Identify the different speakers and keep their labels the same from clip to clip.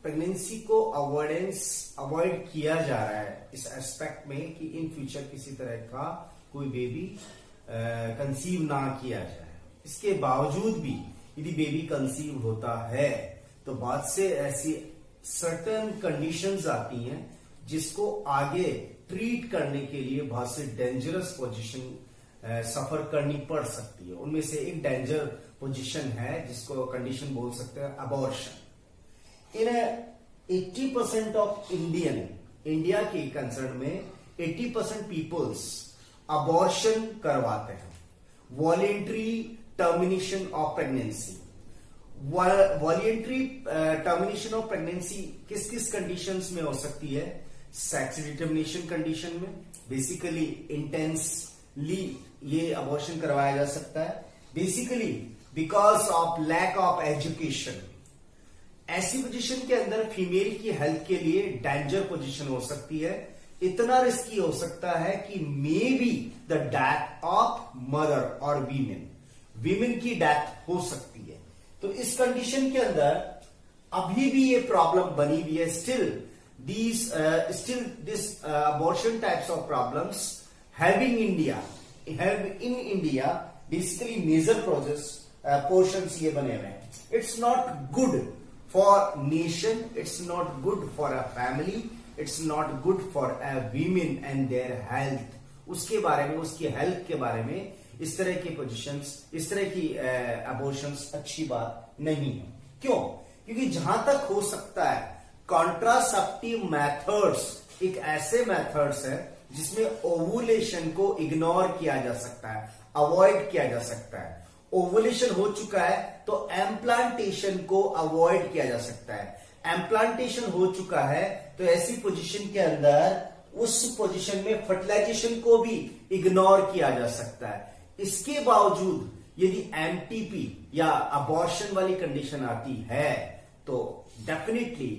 Speaker 1: Pregnancy को avoid किया जा रहा है इस एस्पेक्ट में कि इन फ्यूचर किसी तरह का कोई बेबी कंसीव ना किया जाए। इसके बावजूद भी यदि बेबी कंसीव होता है तो बाद से ऐसी सर्टेन कंडीशंस आती हैं जिसको आगे ट्रीट करने के लिए बहुत से डेंजरस पोजीशन सफर करनी पड़ सकती है। उनमें से एक डेंजर पोजीशन है जिसको कंडीशन बोल सकते हैं अबॉर्शन। इन 80% ऑफ इंडिया के कंसर्न में 80% पीपल्स अबॉर्शन करवाते हैं। Voluntary termination of pregnancy, voluntary termination of pregnancy किस किस कंडीशंस में हो सकती है? सेक्स डिटर्मिनेशन कंडीशन में, बेसिकली इंटेंसली ये अबॉर्शन करवाया जा सकता है। Basically because of lack of education, ऐसी पोजीशन के अंदर फीमेल की हेल्थ के लिए डेंजर पोजीशन हो सकती है। इतना रिस्की हो सकता है कि मे be the death of mother और वीमेन की डेथ हो सकती है। तो इस कंडीशन के अंदर अभी भी ये प्रॉब्लम बनी हुई है। Still this abortion types of problems have in India basically major portions ये बने हुए हैं। It's not good for nation, it's not good for a family, it's not good for a women and their health. उसके बारे में, उसकी health के बारे में इस तरह की पोजीशंस, इस तरह की अबॉर्शंस अच्छी बात नहीं है। क्यों? क्योंकि जहां तक हो सकता है कॉन्ट्रासेप्टिव मेथड्स एक ऐसे मेथड्स है जिसमें ओवुलेशन को इग्नोर किया जा सकता है, अवॉइड किया जा सकता है। ओवुलेशन हो चुका है तो एम्प्लांटेशन को अवॉइड किया जा सकता है। एम्प्लांटेशन हो चुका है तो ऐसी पोजीशन के अंदर उस पोजीशन में फर्टिलाइजेशन को भी इग्नोर किया जा सकता है। इसके बावजूद यदि एमटीपी या अबॉर्शन वाली कंडीशन आती है तो डेफिनेटली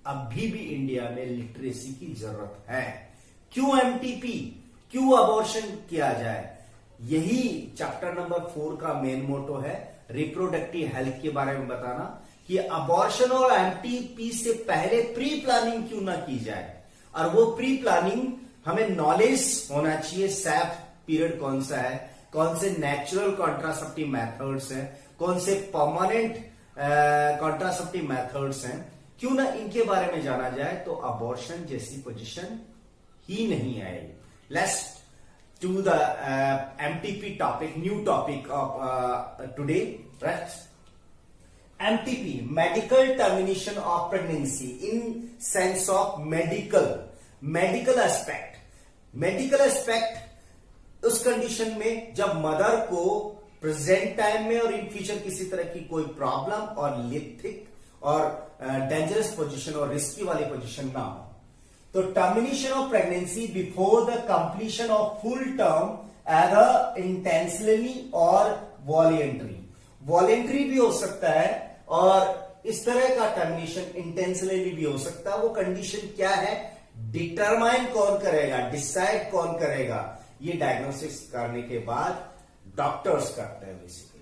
Speaker 1: अभी भी इंडिया में लिटरेसी की जरूरत है। क्यों एमटीपी, क्यों अबॉर्शन किया जाए, यही चैप्टर नंबर 4 का मेन मोटो है, रिप्रोडक्टिव हेल्थ के बारे में बताना कि अबॉर्शन और एमटीपी से पहले प्री प्लानिंग क्यों ना की जाए। और वो प्री प्लानिंग हमें नॉलेज होना चाहिए, सैफ पीरियड कौन सा है, कौन से नेचुरल कॉन्ट्रासेप्टिव मेथड्स हैं, कौन से परमानेंट कॉन्ट्रासेप्टिव मेथड्स हैं, क्यों ना इनके बारे में जाना जाए तो अबॉर्शन जैसी पोजीशन ही नहीं आएगी। Let's to the MTP topic, new topic of today, right? MTP, medical termination of pregnancy in sense of medical aspect. Medical aspect उस कंडीशन में जब मदर को प्रेजेंट टाइम में और इन फ्यूचर किसी तरह की कोई प्रॉब्लम और लिथिक और डेंजरस पोजीशन और रिस्की वाली पोजीशन ना हो। तो termination of pregnancy before the completion of full term either intentionally और वॉलेंट्री भी हो सकता है और इस तरह का टर्मिनेशन इंटेंशनली भी हो सकता है। वो कंडीशन क्या है, डिटरमाइन कौन करेगा, डिसाइड कौन करेगा, ये डायग्नोसिस करने के बाद डॉक्टर्स करते हैं। बेसिकली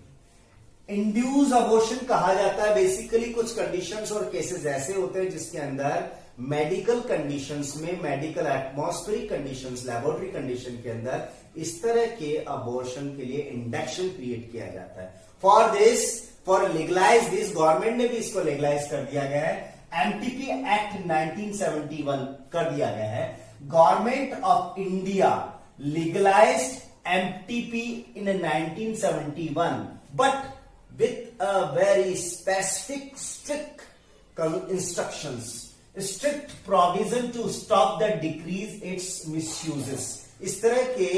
Speaker 1: इंड्यूस अबॉर्शन कहा जाता है। बेसिकली कुछ कंडीशंस और केसेस ऐसे होते हैं जिसके अंदर मेडिकल कंडीशंस में, medical atmospheric conditions, laboratory condition के अंदर इस तरह के अबॉर्शन के लिए इंडक्शन क्रिएट किया जाता है। फॉर लीगलाइज दिस, गवर्नमेंट ने भी इसको लीगलाइज कर दिया गया है। एमटीपी एक्ट 1971 कर दिया गया है। Government of India legalised MTP in 1971 but with a very specific strict instructions, strict provision to stop the decrease its misuses। इस तरह के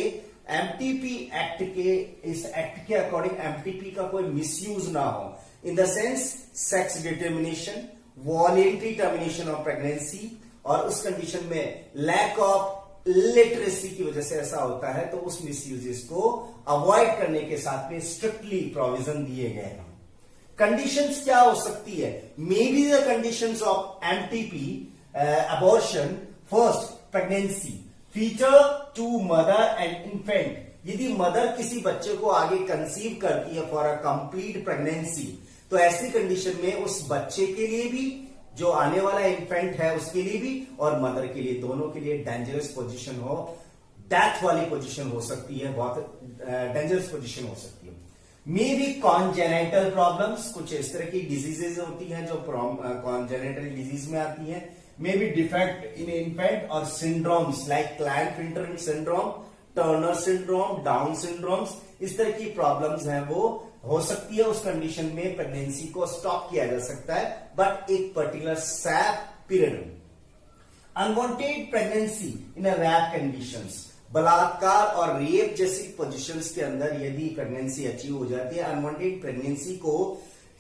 Speaker 1: एमटीपी एक्ट के, इस एक्ट के अकॉर्डिंग एमटीपी का कोई मिसयूज ना हो। In the sense sex determination, voluntary termination of pregnancy, और उस कंडीशन में लैक ऑफ लिटरेसी की वजह से ऐसा होता है तो उस मिसयूजेस को अवॉइड करने के साथ में स्ट्रिक्टली प्रोविजन दिए गए हैं। कंडीशंस क्या हो सकती है? May be the conditions of MTP abortion, first pregnancy, future to mother and infant. यदि मदर किसी बच्चे को आगे कंसीव करती है फॉर अ कंप्लीट प्रेगनेंसी तो ऐसी कंडीशन में उस बच्चे के लिए भी जो आने वाला इन्फेंट है उसके लिए भी और मदर के लिए, दोनों के लिए डेंजरस पोजीशन हो, डेथ वाली पोजीशन हो सकती है, बहुत डेंजरस पोजीशन हो सकती है। मे बी कॉन्जेनाइटल प्रॉब्लम्स, कुछ इस तरह की डिजीजेज होती हैं जो कॉन्जेनाइटल डिजीज में आती हैं। May be defect in infant और syndromes like Klinefelter syndrome, Turner syndrome, Down syndromes, इस तरह की प्रॉब्लम्स हैं वो हो सकती है। उस कंडीशन में प्रेगनेंसी को स्टॉप किया जा सकता है, बट एक पर्टिकुलर सैप पीरियड में। अनवांटेड प्रेगनेंसी इन रैप कंडीशंस, बलात्कार और रेप जैसी पोजीशंस के अंदर यदि प्रेगनेंसी अचीव हो जाती है, अनवांटेड प्रेगनेंसी को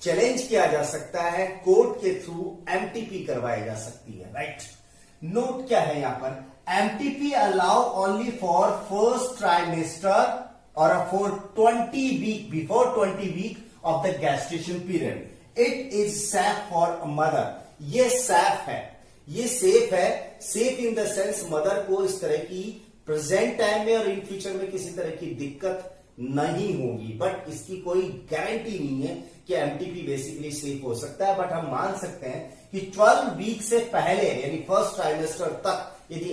Speaker 1: चैलेंज किया जा सकता है, कोर्ट के थ्रू एमटीपी करवाई जा सकती है, राइट। नोट क्या है यहां पर, MTP allow only for first trimester or for 20 week, before 20 week of the gestation period. It is safe for a mother. ये safe है, ये safe है, safe in the sense mother को इस तरह की प्रेजेंट टाइम में और इन फ्यूचर में किसी तरह की दिक्कत नहीं होगी, बट इसकी कोई गारंटी नहीं है कि एमटीपी बेसिकली सेफ हो सकता है। बट हम मान सकते हैं कि 12 वीक से पहले यानी फर्स्ट ट्राइमेस्टर तक यदि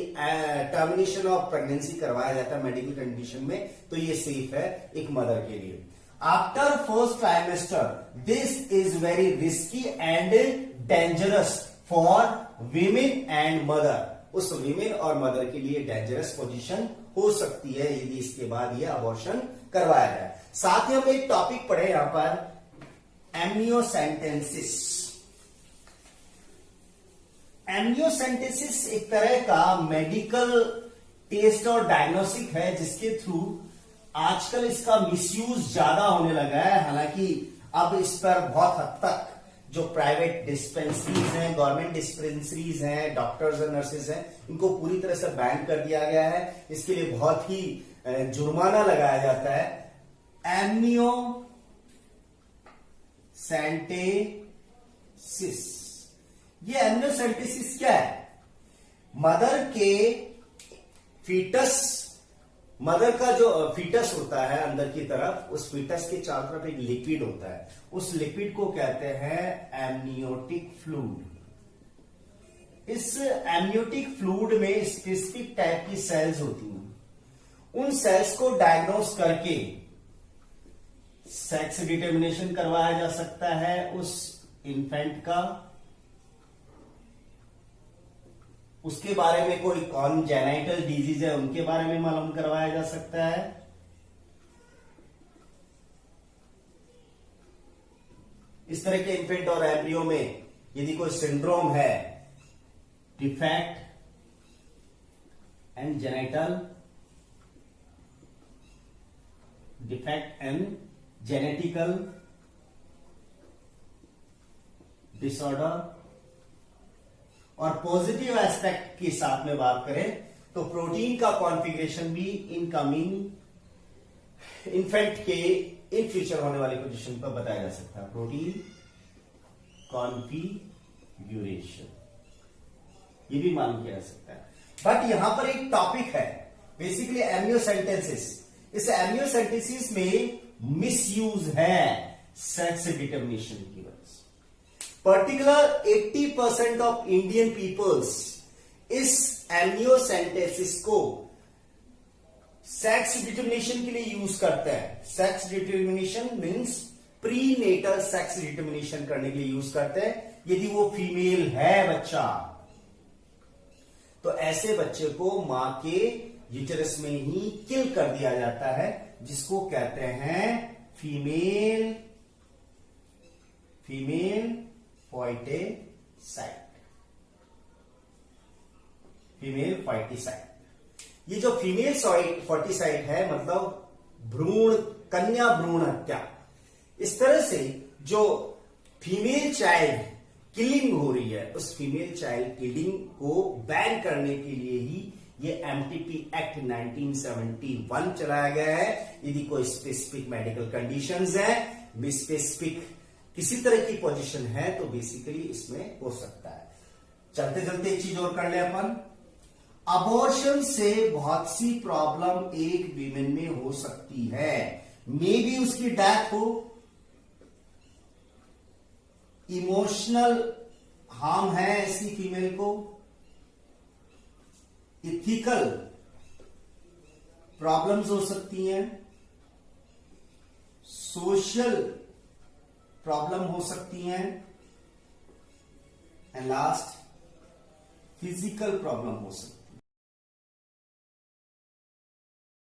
Speaker 1: टर्मिनेशन ऑफ प्रेगनेंसी करवाया जाता है मेडिकल कंडीशन में, तो ये सेफ है एक मदर के लिए। After first trimester this is very risky and dangerous for women and mother, उस विमेन और मदर के लिए डेंजरस पोजीशन हो सकती है यदि इसके बाद ये अबॉर्शन करवाया जाए। साथ ही हम एक टॉपिक पढ़े यहां पर एमनियोसेंटेंसिस। एमनियोसेंटेसिस एक तरह का मेडिकल टेस्ट और डायग्नोस्टिक है जिसके थ्रू आजकल इसका मिसयूज ज्यादा होने लगा है। हालांकि अब इस पर बहुत हद तक जो प्राइवेट डिस्पेंसरीज हैं, गवर्नमेंट डिस्पेंसरीज हैं, डॉक्टर्स और नर्सेज हैं, इनको पूरी तरह से बैन कर दिया गया है। इसके लिए बहुत ही जुर्माना लगाया जाता है। एमनियोसेंटेसिस, ये एमनियोसेंटेसिस क्या है? मदर के फीटस, मदर का जो फीटस होता है अंदर की तरफ, उस फीटस के चारों तरफ एक लिक्विड होता है, उस लिक्विड को कहते हैं एमनियोटिक फ्लूइड। इस एमनियोटिक फ्लूइड में स्पेसिफिक टाइप की सेल्स होती हैं। उन सेल्स को डायग्नोस करके सेक्स डिटर्मिनेशन करवाया जा सकता है उस इन्फेंट का, उसके बारे में कोई कॉन्जेनाइटल डिजीज है उनके बारे में मालूम करवाया जा सकता है। इस तरह के इन्फेंट और एम्ब्रियो में यदि कोई सिंड्रोम है, defect and genital, defect and genetical disorder, और पॉजिटिव एस्पेक्ट के साथ में बात करें तो प्रोटीन का कॉन्फ़िगरेशन भी इनकमिंग इन्फेंट के इन फ्यूचर होने वाली पोजीशन पर बताया जा सकता है। प्रोटीन कॉन्फ़िगरेशन ये भी मालूम किया जा सकता है। बट यहां पर एक टॉपिक है बेसिकली एमनियोसेंटेसिस। इस एमनियोसेंटेसिस में मिसयूज है सेक्स डिटर्मिनेशन की वजह से। पर्टिकुलर 80% ऑफ इंडियन पीपल्स इस एमनियोसेंटेसिस को सेक्स डिटर्मिनेशन के लिए यूज करते हैं। Sex determination means prenatal sex determination करने के लिए यूज करते हैं। यदि वो फीमेल है बच्चा, तो ऐसे बच्चे को मां के यूटेरस में ही किल कर दिया जाता है, जिसको कहते हैं फीमेल फोइटिसाइड। फीमेल फोइटिसाइड, ये जो फीमेल फोइटिसाइड है मतलब भ्रूण, कन्या भ्रूण हत्या। इस तरह से जो फीमेल चाइल्ड किलिंग हो रही है, उस फीमेल चाइल्ड किलिंग को बैन करने के लिए ही ये एमटीपी एक्ट 1971 चलाया गया है। यदि कोई स्पेसिफिक मेडिकल कंडीशंस है, स्पेसिफिक किसी तरह की पोजीशन है, तो बेसिकली इसमें हो सकता है। चलते चलते एक चीज और कर ले अपन, अबॉर्शन से बहुत सी प्रॉब्लम एक वीमेन में हो सकती है। मे बी उसकी डेथ हो, इमोशनल हार्म है ऐसी फीमेल को, इथिकल प्रॉब्लम्स हो सकती हैं, सोशल प्रॉब्लम हो सकती हैं, एंड लास्ट फिजिकल प्रॉब्लम हो सकती है।